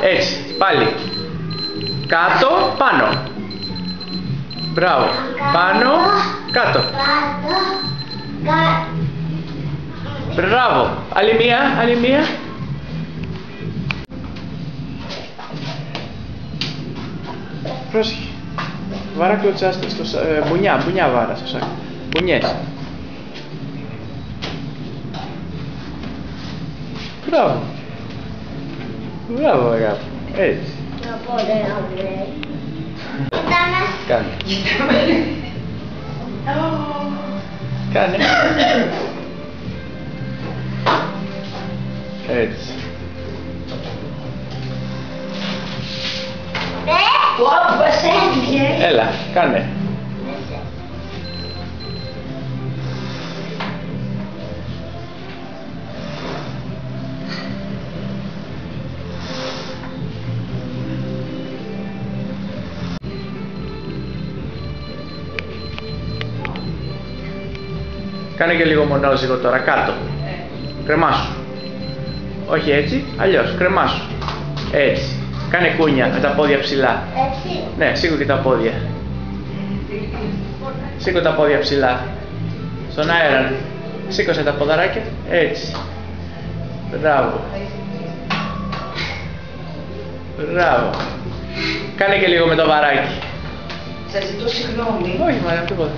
Έτσι, πάλι. Κάτω, πάνω. Μπράβο. Πάνω, κάτω. Μπράβο. Άλλη μία, άλλη μία. Πρόσεχε. Βάρα κλωτσάστε στο μπουνιά βάρα στο σάκο. Μπουνιές. Μπράβο. Μπράβο αγάπη. Έτσι. Κάνε. Κάνε. Έτσι. Έλα, κάνε. Κάνε και λίγο μονόζυγο τώρα, κάτω. Κρεμάσου. Όχι έτσι, αλλιώς, κρεμάσου. Έτσι. Κάνε κούνια με τα πόδια ψηλά. Έτσι. Ναι, σήκω και τα πόδια. Σήκω τα πόδια ψηλά. Στον αέρα. Σήκωσε τα ποδαράκια. Έτσι. Μπράβο. Μπράβο. Κάνε και λίγο με το βαράκι. Σας ζητώ συγγνώμη. Όχι, μα τίποτα.